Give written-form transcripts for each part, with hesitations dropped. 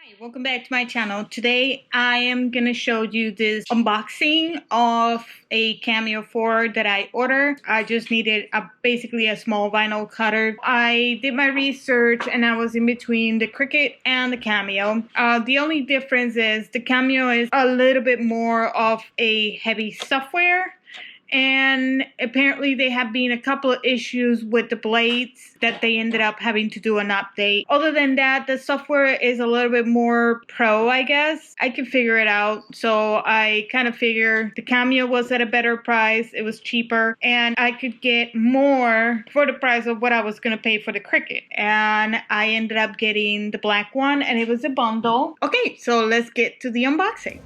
Hi, welcome back to my channel. Today I am gonna show you this unboxing of a Cameo 4 that I ordered. I just needed basically a small vinyl cutter. I did my research and I was in between the Cricut and the Cameo. The only difference is the Cameo is a little bit more of a heavy software. And apparently they have been a couple of issues with the blades that they ended up having to do an update. Other than that, the software is a little bit more pro, I guess. I can figure it out. So I kind of figure the Cameo was at a better price. It was cheaper and I could get more for the price of what I was going to pay for the Cricut. And I ended up getting the black one and it was a bundle. Okay, so let's get to the unboxing.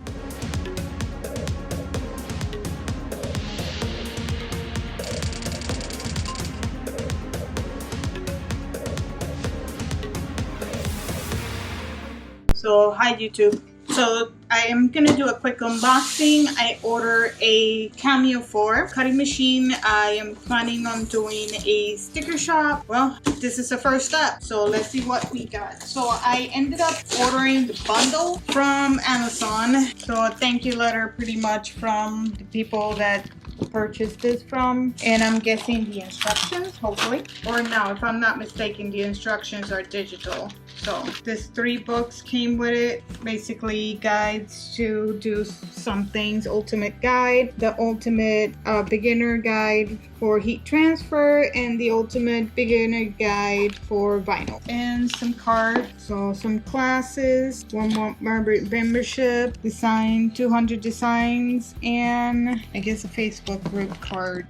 So hi YouTube. So I am gonna do a quick unboxing. I ordered a Cameo 4 cutting machine. I am planning on doing a sticker shop. Well, this is the first step. So let's see what we got. So I ended up ordering the bundle from Amazon. So a thank you letter pretty much from the people that purchased this from, and I'm guessing the instructions, hopefully, or no, if I'm not mistaken, the instructions are digital. So this 3 books came with it, basically guides to do some things. Ultimate guide, the ultimate beginner guide for heat transfer, and the ultimate beginner guide for vinyl, and some cards. So some classes, 1 month membership, design 200 designs, and I guess a Facebook group card.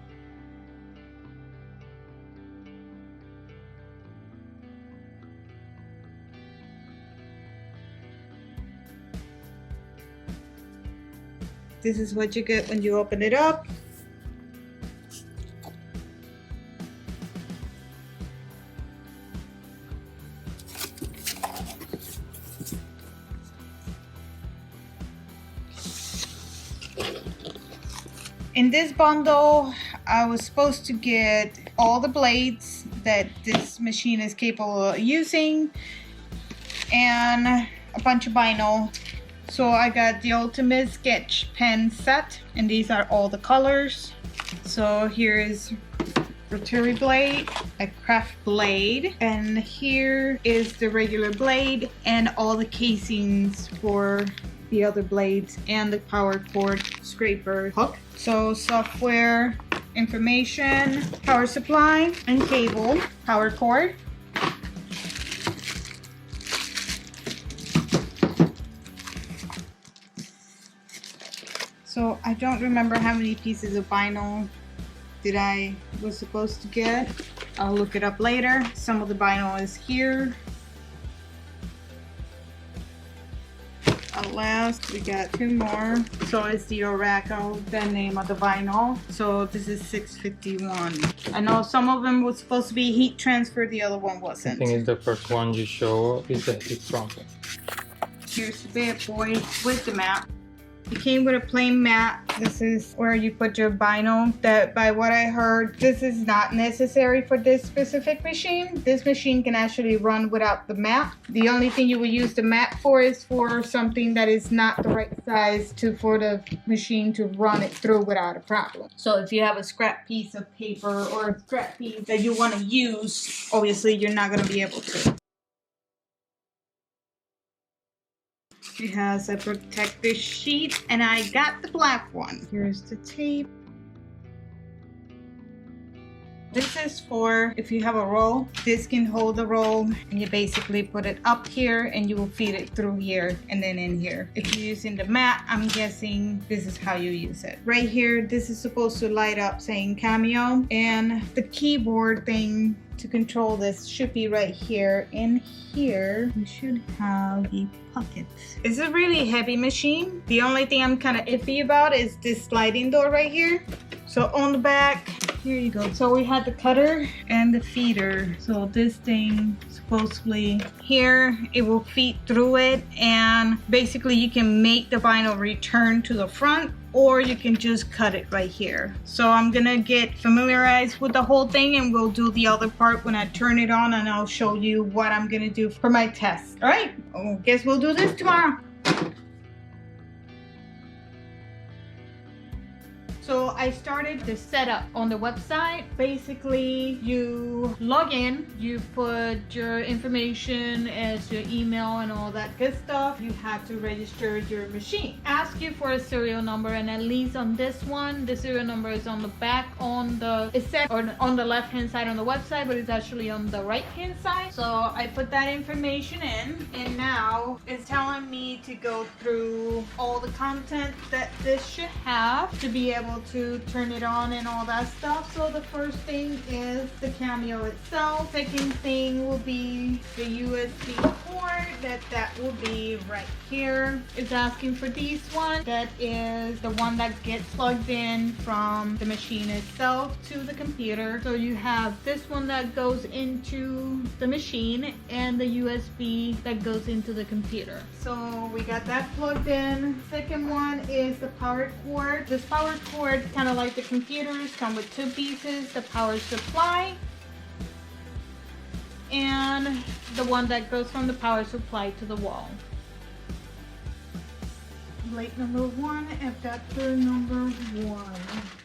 This is what you get when you open it up. In this bundle, I was supposed to get all the blades that this machine is capable of using and a bunch of vinyl. So I got the ultimate sketch pen set, and these are all the colors. So here is rotary blade, a craft blade, and here is the regular blade and all the casings for the other blades and the power cord scraper hook. So software information, power supply and cable, power cord. So I don't remember how many pieces of vinyl that I was supposed to get. I'll look it up later. Some of the vinyl is here. At last, we got 2 more. So it's the Oracle, the name of the vinyl. So this is 651. I know some of them was supposed to be heat transfer, the other one wasn't. I think it's the first one you show is the heat transfer. Here's the bad boy with the map. It came with a plain mat. This is where you put your vinyl. That, by what I heard, this is not necessary for this specific machine. This machine can actually run without the mat. The only thing you will use the mat for is for something that is not the right size for the machine to run it through without a problem. So if you have a scrap piece of paper or a scrap piece that you want to use, obviously you're not going to be able to. It has a protective sheet, and I got the black one. Here's the tape. This is for if you have a roll. This can hold the roll, and you basically put it up here and you will feed it through here and then in here. If you're using the mat, I'm guessing this is how you use it. Right here, this is supposed to light up saying Cameo, and the keyboard thing to control this should be right here. In here, you should have a pocket. It's a really heavy machine. The only thing I'm kind of iffy about is this sliding door right here. So on the back, here you go. So we had the cutter and the feeder. So this thing supposedly here, it will feed through it, and basically you can make the vinyl return to the front, or you can just cut it right here. So I'm gonna get familiarized with the whole thing, and we'll do the other part when I turn it on, and I'll show you what I'm gonna do for my test. All right, I guess we'll do this tomorrow. So I started the setup on the website. Basically, you log in, you put your information as your email and all that good stuff. You have to register your machine. Ask you for a serial number, and at least on this one, the serial number is on the back on the, it's set or on the left hand side on the website, but it's actually on the right hand side. So I put that information in, and now it's telling me to go through all the content that this should have to be able to turn it on and all that stuff. So the first thing is the Cameo itself. Second thing will be the USB port. That will be right here. It's asking for this one. That is the one that gets plugged in from the machine itself to the computer. So you have this one that goes into the machine and the USB that goes into the computer. So we got that plugged in. Second one is the power cord. This power cord, kind of like the computers, come with two pieces: the power supply and the one that goes from the power supply to the wall. Blade number one, adapter number one.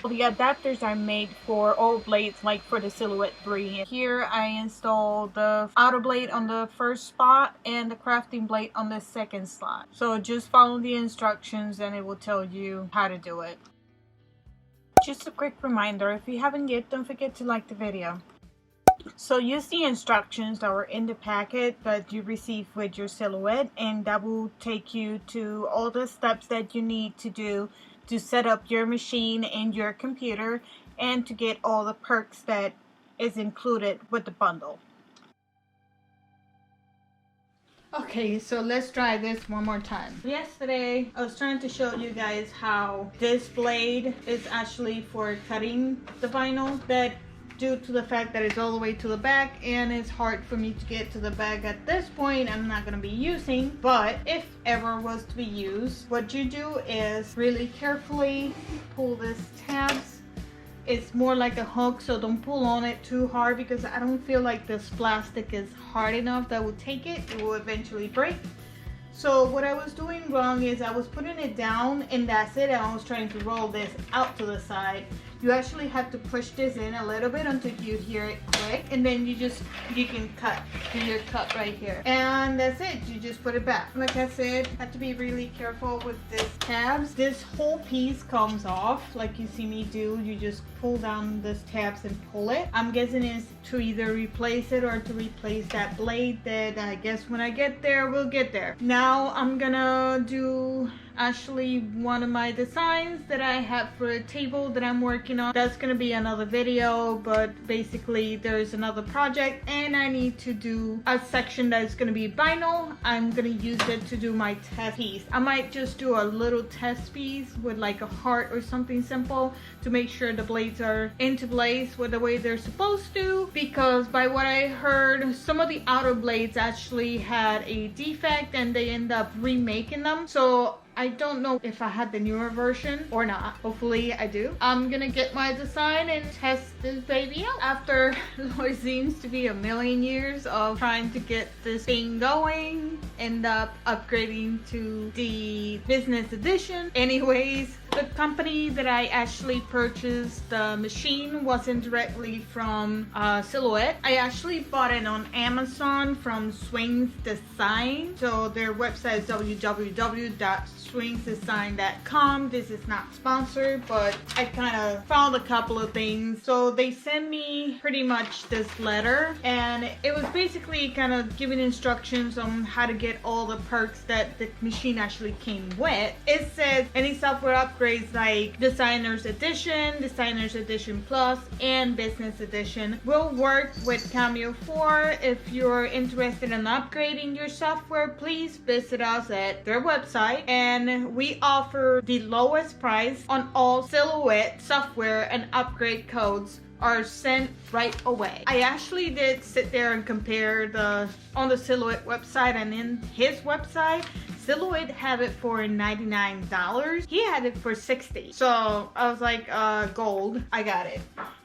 The adapters are made for all blades, like for the Silhouette 3. Here I installed the outer blade on the first spot and the crafting blade on the second slot. So just follow the instructions and it will tell you how to do it. Just a quick reminder, if you haven't yet, don't forget to like the video. So use the instructions that were in the packet that you received with your Silhouette, and that will take you to all the steps that you need to do to set up your machine and your computer, and to get all the perks that is included with the bundle. Okay, so let's try this one more time. Yesterday, I was trying to show you guys how this blade is actually for cutting the vinyl, that due to the fact that it's all the way to the back and it's hard for me to get to the back at this point, I'm not going to be using. But if ever was to be used, what you do is really carefully pull this tabs. It's more like a hook, so don't pull on it too hard, because I don't feel like this plastic is hard enough that will take it. It will eventually break. So what I was doing wrong is I was putting it down and that's it, and I was trying to roll this out to the side. You actually have to push this in a little bit until you hear it click, and then you can cut, do your cut right here, and that's it. You just put it back. Like I said, have to be really careful with this tabs. This whole piece comes off like you see me do. You just pull down this tabs and pull it. I'm guessing it's to either replace it or to replace that blade. That I guess when I get there, we'll get there. Now I'm gonna do actually one of my designs that I have for a table that I'm working on. That's gonna be another video, but basically there's another project and I need to do a section that is gonna be vinyl. I'm gonna use it to do my test piece. I might just do a little test piece with like a heart or something simple to make sure the blades are into place with the way they're supposed to, because by what I heard, some of the outer blades actually had a defect and they end up remaking them. So I don't know if I had the newer version or not. Hopefully I do. I'm gonna get my design and test this baby out. After what seems to be a million years of trying to get this thing going, end up upgrading to the business edition. Anyways, the company that I actually purchased the machine wasn't directly from Silhouette. I actually bought it on Amazon from Swings Design. So their website is www.swingsdesign.com. This is not sponsored, but I kind of found a couple of things. So they sent me pretty much this letter, and it was basically kind of giving instructions on how to get all the perks that the machine actually came with. It said any software upgrades like Designer's Edition, Designer's Edition Plus, and Business Edition will work with Cameo 4. If you're interested in upgrading your software, please visit us at their website, and we offer the lowest price on all Silhouette software and upgrade codes are sent right away. I actually did sit there and compare on the Silhouette website and in his website. Silhouette had it for $99. He had it for $60. So I was like, gold. I got it.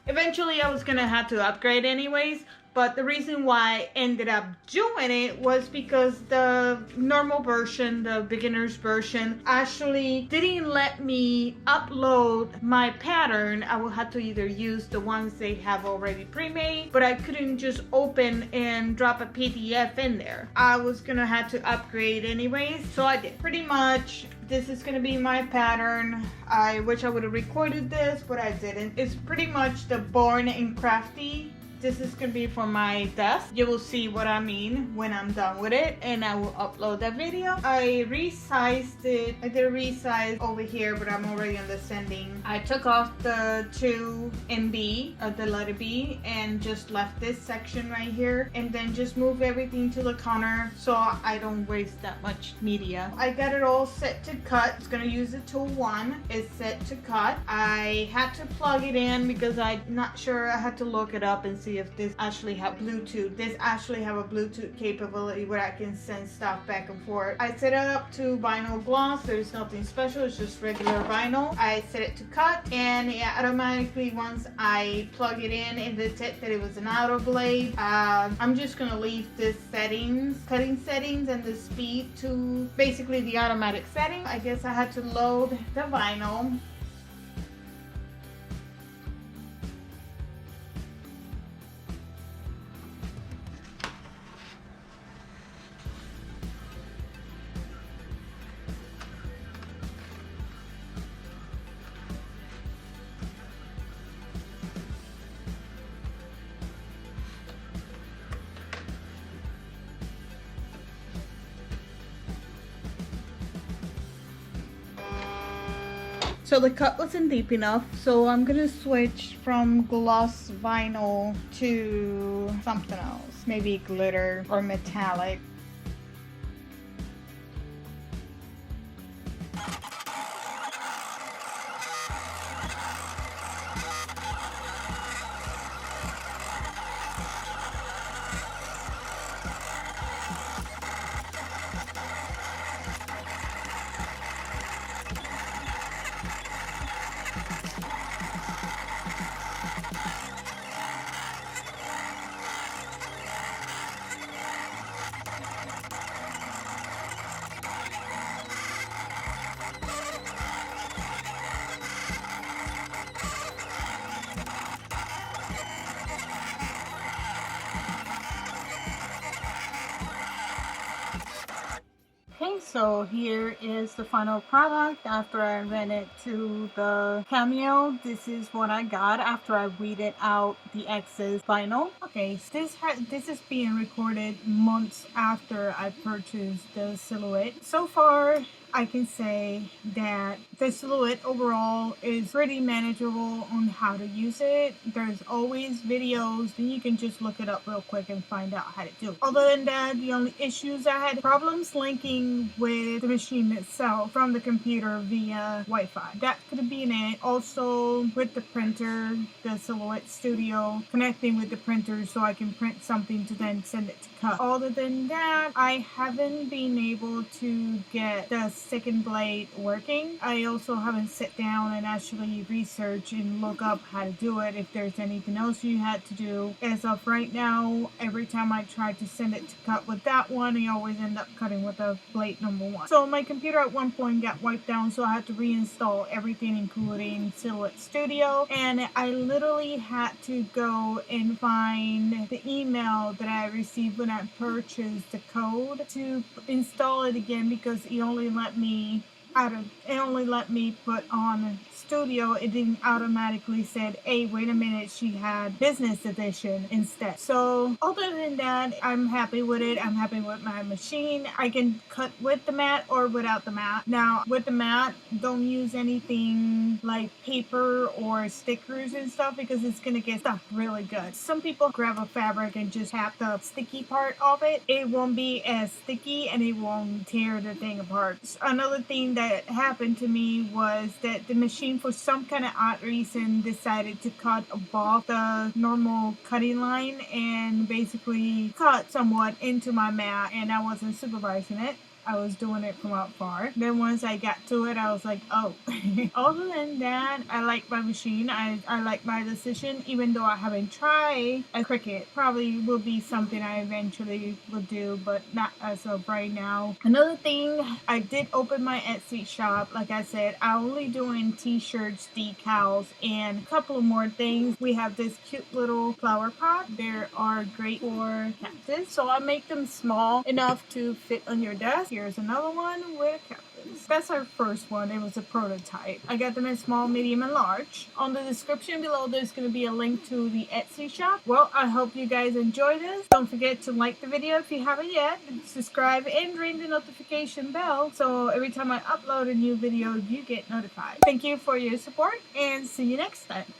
Eventually I was gonna have to upgrade anyways. But the reason why I ended up doing it was because the normal version, the beginner's version, actually didn't let me upload my pattern. I will have to either use the ones they have already pre-made, but I couldn't just open and drop a PDF in there. I was gonna have to upgrade anyways, so I did. Pretty much, this is gonna be my pattern. I wish I would have recorded this, but I didn't. It's pretty much the Born and Crafty. This is gonna be for my desk. You will see what I mean when I'm done with it, and I will upload that video. I resized it. I did a resize over here, but I'm already on the sending. I took off the 2 and B, the letter B, and just left this section right here, and then just move everything to the counter so I don't waste that much media. I got it all set to cut. It's gonna use the tool 1. It's set to cut. I had to plug it in because I'm not sure. I had to look it up and see if this actually have Bluetooth. This actually have a Bluetooth capability where I can send stuff back and forth. I set it up to vinyl gloss. There's nothing special. It's just regular vinyl. I set it to cut, and it automatically, once I plug it in and detect that it was an outer blade, I'm just gonna leave this settings, cutting settings, and the speed to basically the automatic setting. I guess I had to load the vinyl. So the cut wasn't deep enough, so I'm gonna switch from gloss vinyl to something else, maybe glitter or metallic. Okay, so here is the final product after I ran it to the Cameo. This is what I got after I weeded out the excess vinyl. Okay, so this is being recorded months after I purchased the Silhouette. So far, I can say that the Silhouette overall is pretty manageable on how to use it. There's always videos, then you can just look it up real quick and find out how to do it. Other than that, the only issues I had problems linking with the machine itself from the computer via Wi-Fi. That could have been it. Also with the printer, the Silhouette Studio, connecting with the printer so I can print something to then send it to cut. Other than that, I haven't been able to get the second blade working. I also haven't sat down and actually research and look up how to do it, if there's anything else you had to do. As of right now, every time I try to send it to cut with that one, I always end up cutting with the blade number 1. So my computer at one point got wiped down, so I had to reinstall everything including Silhouette Studio, and I literally had to go and find the email that I received when I purchased the code to install it again, because it only let me put on Studio. It didn't automatically said, hey, wait a minute, she had Business Edition instead. So other than that, I'm happy with it. I'm happy with my machine. I can cut with the mat or without the mat. Now with the mat, don't use anything like paper or stickers and stuff, because it's gonna get stuck really good. Some people grab a fabric and just have the sticky part of it. It won't be as sticky and it won't tear the thing apart. Another thing that that happened to me was that the machine, for some kind of odd reason, decided to cut above the normal cutting line and basically cut somewhat into my mat, and I wasn't supervising it. I was doing it from out far. Then once I got to it, I was like, oh. Other than that, I like my machine. I like my decision, even though I haven't tried a Cricut. Probably will be something I eventually will do, but not as of right now. Another thing, I did open my Etsy shop. Like I said, I'm only doing t-shirts, decals, and a couple of more things. We have this cute little flower pot. They are great for cactus, so I make them small enough to fit on your desk. Here's another one with cactus. That's our first one. It was a prototype. I got them in small, medium, and large. On the description below, there's going to be a link to the Etsy shop. Well, I hope you guys enjoy this. Don't forget to like the video if you haven't yet, subscribe, and ring the notification bell so every time I upload a new video, you get notified. Thank you for your support, and see you next time.